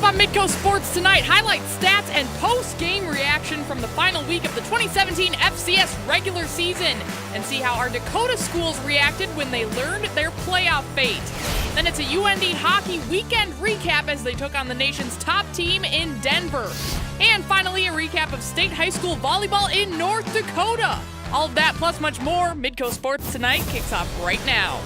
on Midco Sports Tonight, highlights, stats, and post-game reaction from the final week of the 2017 FCS regular season, and see how our Dakota schools reacted when they learned their playoff fate. Then it's a UND hockey weekend recap as they took on the nation's top team in Denver. And finally, a recap of state high school volleyball in North Dakota. All of that plus much more, Midco Sports Tonight kicks off right now.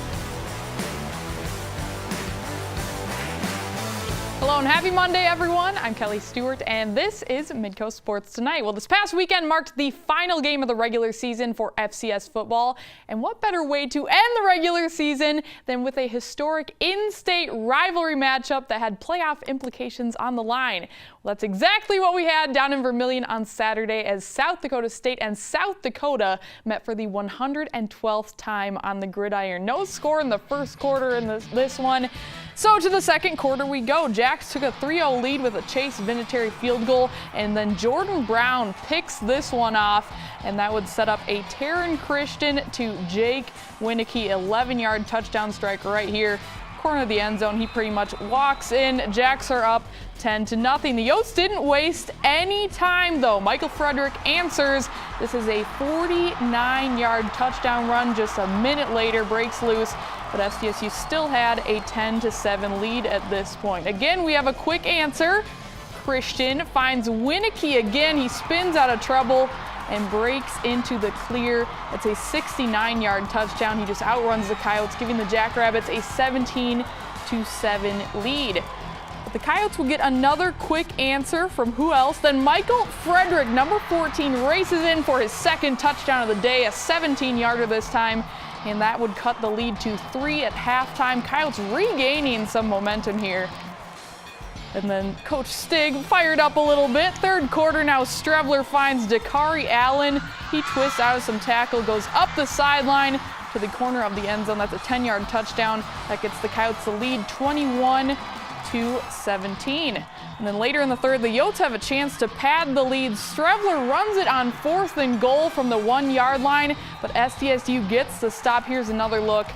Hello and happy Monday, everyone. I'm Kelly Stewart, and this is Midco Sports Tonight. Well, this past weekend marked the final game of the regular season for FCS football, and what better way to end the regular season than with a historic in-state rivalry matchup that had playoff implications on the line. Well, that's exactly what we had down in Vermillion on Saturday as South Dakota State and South Dakota met for the 112th time on the gridiron. No score in the first quarter in this one. So to the second quarter we go. Jacks took a 3-0 lead with a Chase Vinatieri field goal, and then Jordan Brown picks this one off, and that would set up a Taryn Christian to Jake Winicky 11-yard touchdown strike right here. Corner of the end zone, he pretty much walks in. Jacks are up 10-0. The Yotes didn't waste any time though. Michael Frederick answers. This is a 49-yard touchdown run. Just a minute later, breaks loose, but SDSU still had a 10-7 lead at this point. Again, we have a quick answer. Christian finds Winicky again. He spins out of trouble and breaks into the clear. It's a 69-yard touchdown. He just outruns the Coyotes, giving the Jackrabbits a 17-7 lead. But the Coyotes will get another quick answer from who else than Michael Frederick, number 14, races in for his second touchdown of the day, a 17-yarder this time, and that would cut the lead to 3 at halftime. Coyotes regaining some momentum here. And then Coach Stig fired up a little bit. Third quarter now, Strebler finds Dakari Allen. He twists out of some tackle, goes up the sideline to the corner of the end zone. That's a 10-yard touchdown. That gets the Coyotes the lead 21-17. And then later in the third, the Yotes have a chance to pad the lead. Strebler runs it on 4th and goal from the 1-yard line, but SDSU gets the stop. Here's another look.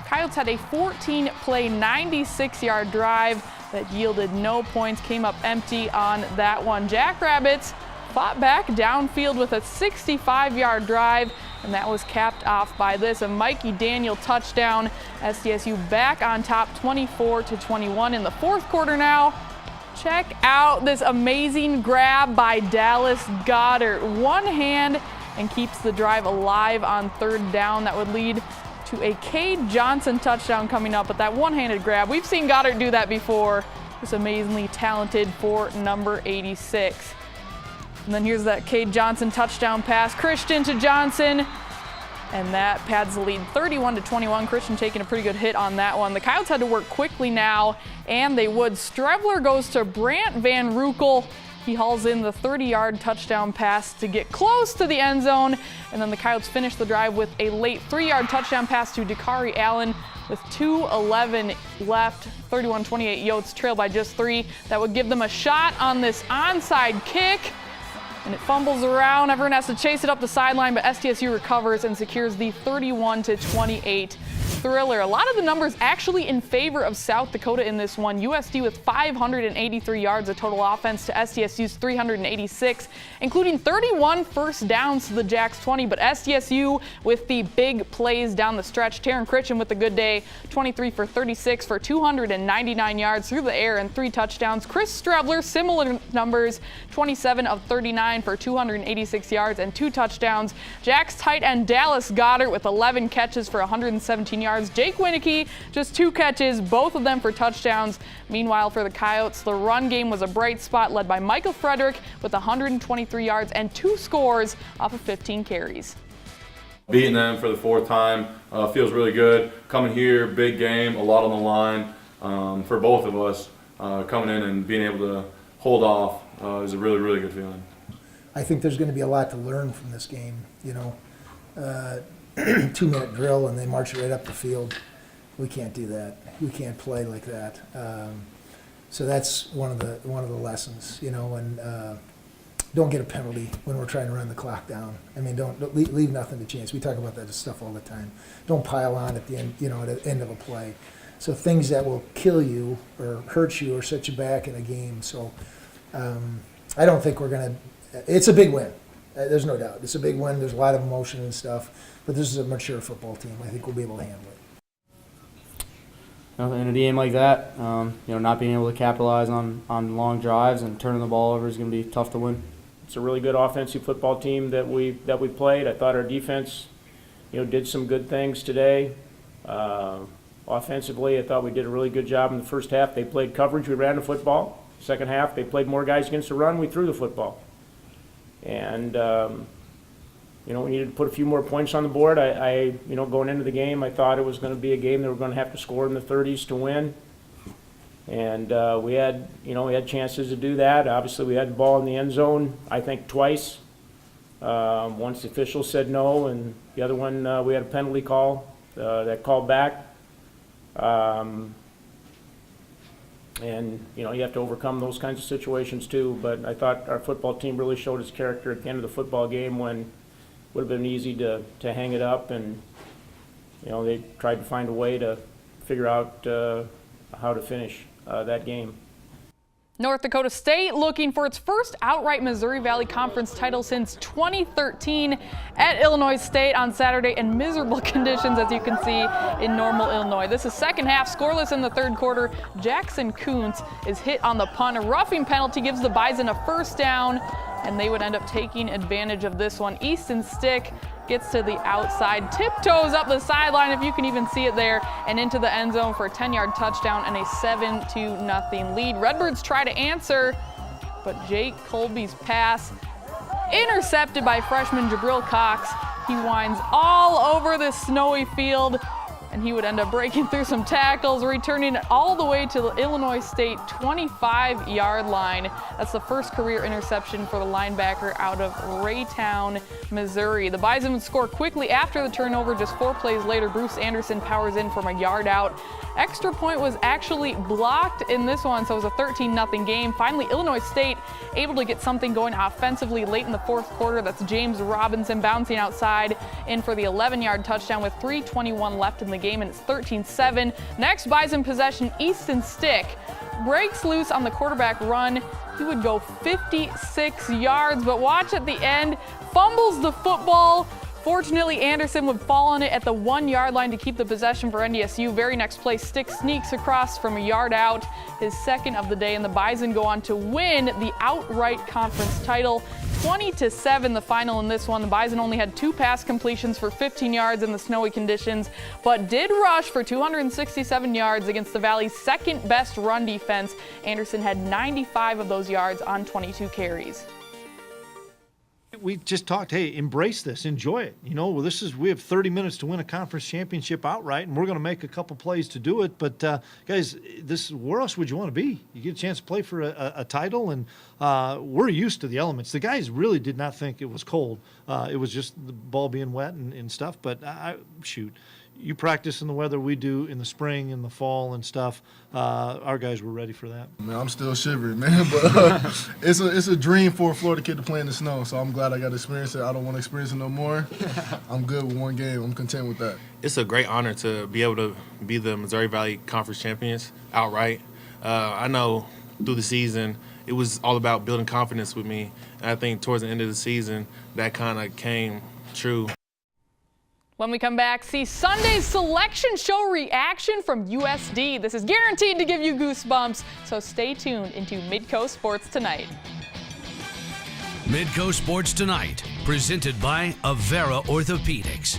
Coyotes had a 14-play, 96-yard drive that yielded no points, came up empty on that one. Jackrabbits fought back downfield with a 65-yard drive, and that was capped off by this, a Mikey Daniel touchdown. SDSU back on top 24-21 in the fourth quarter now. Check out this amazing grab by Dallas Goddard. One hand and keeps the drive alive on third down. That would lead to a Cade Johnson touchdown coming up, but that one-handed grab, we've seen Goddard do that before. Just amazingly talented for number 86. And then here's that Cade Johnson touchdown pass. Christian to Johnson, and that pads the lead 31-21. Christian taking a pretty good hit on that one. The Coyotes had to work quickly now, and they would. Strebler goes to Brant Van Rukel. He hauls in the 30-yard touchdown pass to get close to the end zone, and then the Coyotes finish the drive with a late 3-yard touchdown pass to Dakari Allen with 2:11 left. 31-28, Yotes trail by just 3. That would give them a shot on this onside kick, and it fumbles around. Everyone has to chase it up the sideline, but SDSU recovers and secures the 31-28 thriller. A lot of the numbers actually in favor of South Dakota in this one. USD with 583 yards of total offense to SDSU's 386, including 31 first downs to the Jacks 20, but SDSU with the big plays down the stretch. Taryn Christian with a good day, 23 for 36 for 299 yards through the air and 3 touchdowns. Chris Strebler, similar numbers, 27 of 39 for 286 yards and 2 touchdowns. Jacks tight end Dallas Goddard with 11 catches for 117 yards. Jake Winicky, just 2 catches, both of them for touchdowns. Meanwhile, for the Coyotes, the run game was a bright spot, led by Michael Frederick with 123 yards and 2 scores off of 15 carries. Beating them for the 4th time feels really good. Coming here, big game, a lot on the line for both of us. Coming in and being able to hold off is a really, really good feeling. I think there's going to be a lot to learn from this game. 2-minute drill and they march right up the field. We can't do that. We can't play like that. So that's one of the lessons, and don't get a penalty when we're trying to run the clock down. I mean, don't leave nothing to chance. We talk about that stuff all the time. Don't pile on at the end, at the end of a play. So things that will kill you or hurt you or set you back in a game. So I don't think we're going to – it's a big win. There's no doubt. It's a big win. There's a lot of emotion and stuff. But this is a mature football team. I think we'll be able to handle it. In a game like that, not being able to capitalize on long drives and turning the ball over is going to be tough to win. It's a really good offensive football team that we played. I thought our defense, did some good things today. Offensively, I thought we did a really good job in the first half. They played coverage. We ran the football. Second half, they played more guys against the run. We threw the football. And, we needed to put a few more points on the board. I going into the game, I thought it was going to be a game that we're going to have to score in the 30s to win. And we had chances to do that. Obviously, we had the ball in the end zone, I think, twice. Once the official said no, and the other one we had a penalty call that called back. And you have to overcome those kinds of situations too. But I thought our football team really showed its character at the end of the football game when it would have been easy to hang it up, and they tried to find a way to figure out how to finish that game. North Dakota State looking for its first outright Missouri Valley Conference title since 2013 at Illinois State on Saturday in miserable conditions, as you can see, in Normal, Illinois. This is second half, scoreless in the third quarter. Jackson Kuntz is hit on the punt. A roughing penalty gives the Bison a first down, and they would end up taking advantage of this one. Easton Stick gets to the outside, tiptoes up the sideline, if you can even see it there, and into the end zone for a 10-yard touchdown and a 7-0 lead. Redbirds try to answer, but Jake Colby's pass intercepted by freshman Jabril Cox. He winds all over this snowy field, and he would end up breaking through some tackles, returning it all the way to the Illinois State 25-yard line. That's the first career interception for the linebacker out of Raytown, Missouri. The Bison would score quickly after the turnover. Just 4 plays later, Bruce Anderson powers in from a yard out. Extra point was actually blocked in this one, so it was a 13-0 game. Finally, Illinois State able to get something going offensively late in the fourth quarter. That's James Robinson bouncing outside in for the 11-yard touchdown with 3:21 left in the game, and it's 13-7. Next Bison possession, Easton Stick breaks loose on the quarterback run. He would go 56 yards, but watch at the end, fumbles the football. Fortunately, Anderson would fall on it at the 1-yard line to keep the possession for NDSU. Very next play, Stick sneaks across from a yard out, his second of the day, and the Bison go on to win the outright conference title. 20-7 the final in this one. The Bison only had 2 pass completions for 15 yards in the snowy conditions, but did rush for 267 yards against the Valley's second best run defense. Anderson had 95 of those yards on 22 carries. We just talked, hey, embrace this, enjoy it. We have 30 minutes to win a conference championship outright, and we're going to make a couple plays to do it. But guys, where else would you want to be? You get a chance to play for a title, and we're used to the elements. The guys really did not think it was cold. It was just the ball being wet and stuff. But you practice in the weather we do in the spring and the fall and stuff. Our guys were ready for that. Man, I'm still shivering, man. But it's a dream for a Florida kid to play in the snow. So I'm glad I got to experience it. I don't want to experience it no more. I'm good with one game. I'm content with that. It's a great honor to be able to be the Missouri Valley Conference champions outright. I know through the season it was all about building confidence with me. And I think towards the end of the season that kind of came true. When we come back, see Sunday's selection show reaction from USD. This is guaranteed to give you goosebumps, so stay tuned into Midco Sports Tonight. Midco Sports Tonight, presented by Avera Orthopedics.